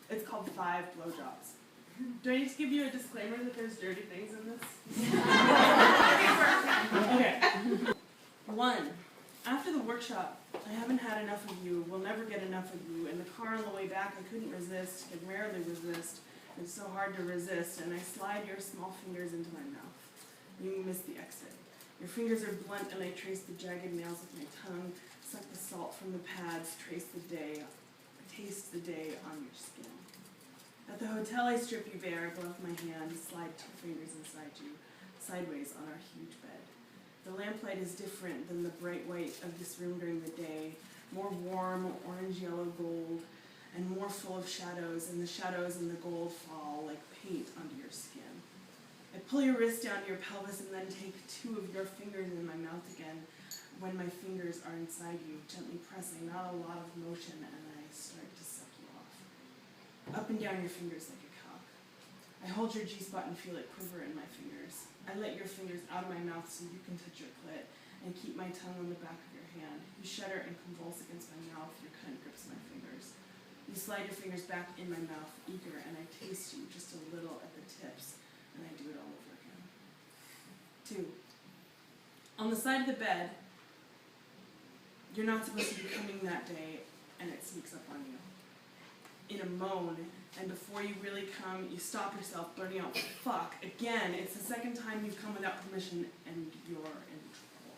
It's called 5 blowjobs. Do I need to give you a disclaimer that there's dirty things in this? Okay. 1. After the workshop, I haven't had enough of you, will never get enough of you. In the car on the way back, I couldn't resist, could rarely resist. It's so hard to resist, and I slide your small fingers into my mouth. You miss the exit. Your fingers are blunt, and I trace the jagged nails with my tongue, suck the salt from the pads, taste the day on your skin. At the hotel, I strip you bare, glove my hand, slide 2 fingers inside you, sideways on our huge bed. The lamplight is different than the bright white of this room during the day, more warm, orange, yellow, gold, and more full of shadows, and the shadows and the gold fall like paint onto your skin. I pull your wrist down to your pelvis and then take 2 of your fingers in my mouth again when my fingers are inside you, gently pressing, not a lot of motion, and I start to suck you off. Up and down your fingers like a cock. I hold your G-spot and feel it quiver in my fingers. I let your fingers out of my mouth so you can touch your clit and keep my tongue on the back of your hand. You shudder and convulse against my mouth. Your cunt grips my fingers. You slide your fingers back in my mouth, eager, and I taste you just a little at the tips, and I do it all over again. 2. On the side of the bed, you're not supposed to be coming that day, and it sneaks up on you. In a moan, and before you really come, you stop yourself, blurting out, fuck. Again, it's the 2nd time you've come without permission, and you're in trouble.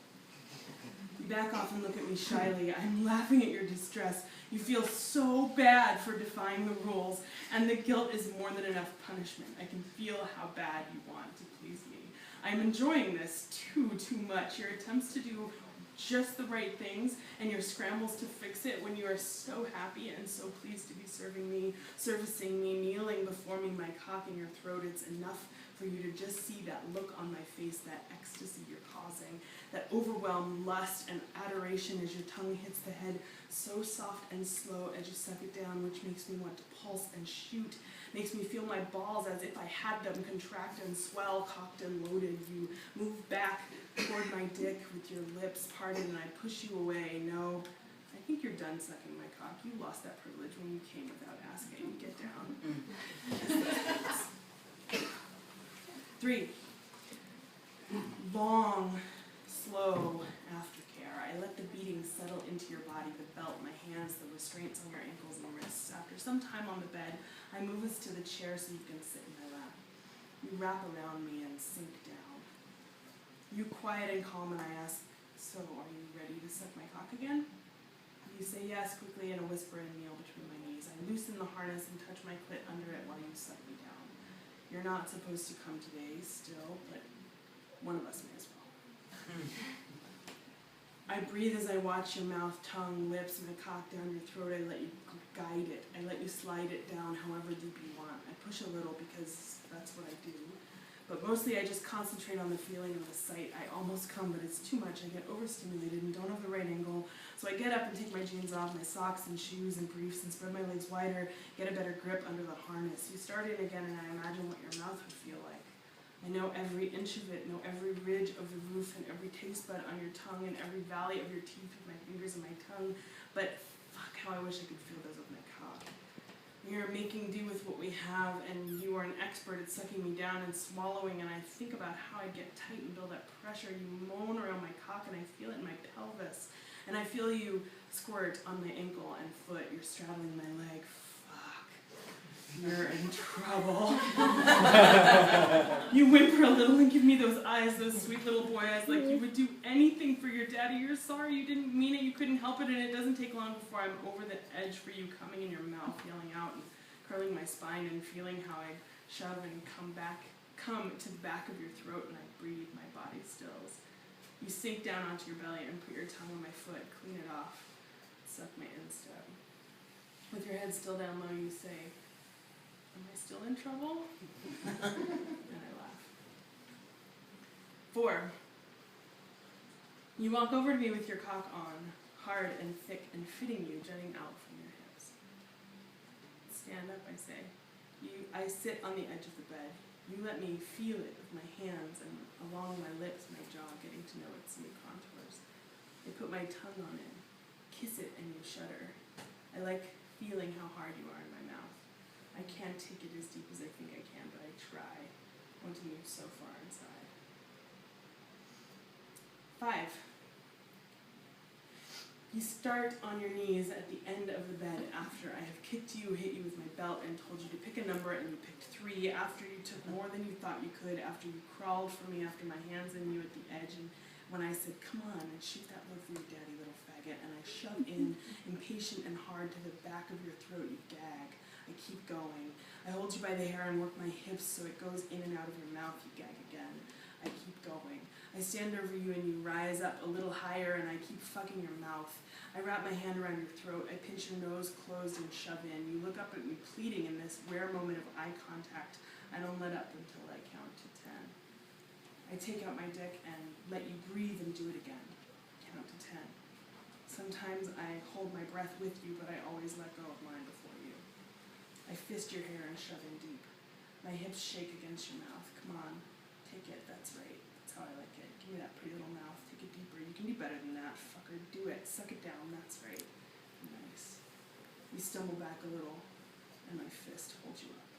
You back off and look at me shyly. I'm laughing at your distress. You feel so bad for defying the rules, and the guilt is more than enough punishment. I can feel how bad you want to please me. I'm enjoying this too much. Your attempts to do just the right things, and your scrambles to fix it when you are so happy and so pleased to be servicing me, kneeling before me, my cock in your throat. It's enough for you to just see that look on my face, that ecstasy you're causing, that overwhelmed lust and adoration as your tongue hits the head, so soft and slow as you suck it down, which makes me want to pulse and shoot, makes me feel my balls as if I had them contract and swell, cocked and loaded. You move back toward my dick with your lips parted, and I push you away. No, I think you're done sucking my cock. You lost that privilege when you came without asking. Get down. 3. Long, slow aftercare. I let the beating settle into your body, the belt, my hands, the restraints on your ankles and wrists. After some time on the bed, I move us to the chair so you can sit in my lap. You wrap around me and sink down. You quiet and calm, and I ask, so are you ready to suck my cock again? You say yes quickly in a whisper and kneel between my knees. I loosen the harness and touch my clit under it while you suck me down. You're not supposed to come today still, but one of us may as well. I breathe as I watch your mouth, tongue, lips, my cock down your throat. I let you guide it. I let you slide it down however deep you want. I push a little because that's what I do. But mostly I just concentrate on the feeling of the sight. I almost come, but it's too much. I get overstimulated and don't have the right angle. So I get up and take my jeans off, my socks and shoes and briefs, and spread my legs wider, get a better grip under the harness. You start it again, and I imagine what your mouth would feel like. I know every inch of it, know every ridge of the roof and every taste bud on your tongue and every valley of your teeth with my fingers and my tongue. But fuck, how I wish I could feel those with my cock. We are making do with what we have, and you are an expert at sucking me down and swallowing, and I think about how I get tight and build that pressure. You moan around my cock, and I feel it in my pelvis. And I feel you squirt on my ankle and foot. You're straddling my leg. Fuck. You're in trouble. You whimper a little and give me those eyes, those sweet little boy eyes, like you would do anything for your daddy. You're sorry, you didn't mean it, you couldn't help it, and it doesn't take long before I'm over the edge for you, coming in your mouth, yelling out and curling my spine and feeling how I shove and come to the back of your throat, and I breathe, my body stills. You sink down onto your belly and put your tongue on my foot, clean it off, suck my instep. With your head still down low, you say, am I still in trouble? And I laugh. 4. You walk over to me with your cock on, hard and thick and fitting you, jutting out from your hips. Stand up, I say. I sit on the edge of the bed. You let me feel it with my hands and along my lips, my jaw, getting to know its new contours. I put my tongue on it, kiss it, and you shudder. I like feeling how hard you are in my mouth. can't take it as deep as I think I can, but I try. Wanting you so far inside. 5. You start on your knees at the end of the bed after I have kicked you, hit you with my belt, and told you to pick a number, and you picked 3, after you took more than you thought you could, after you crawled for me, after my hands in you at the edge, and when I said, come on, and shoot that load for your daddy, little faggot, and I shove in, impatient and hard, to the back of your throat, you gag. I keep going. I hold you by the hair and work my hips so it goes in and out of your mouth, you gag again. I keep going. I stand over you and you rise up a little higher and I keep fucking your mouth. I wrap my hand around your throat. I pinch your nose closed and shove in. You look up at me pleading in this rare moment of eye contact. I don't let up until I count to 10. I take out my dick and let you breathe and do it again. Count to 10. Sometimes I hold my breath with you, but I always let go of mine before you. I fist your hair and shove in deep. My hips shake against your mouth. Come on, take it, that's right. That's how I like it. Give me that pretty little mouth. Take it deeper. You can do better than that, fucker. Do it. Suck it down. That's right. Nice. We stumble back a little, and my fist holds you up.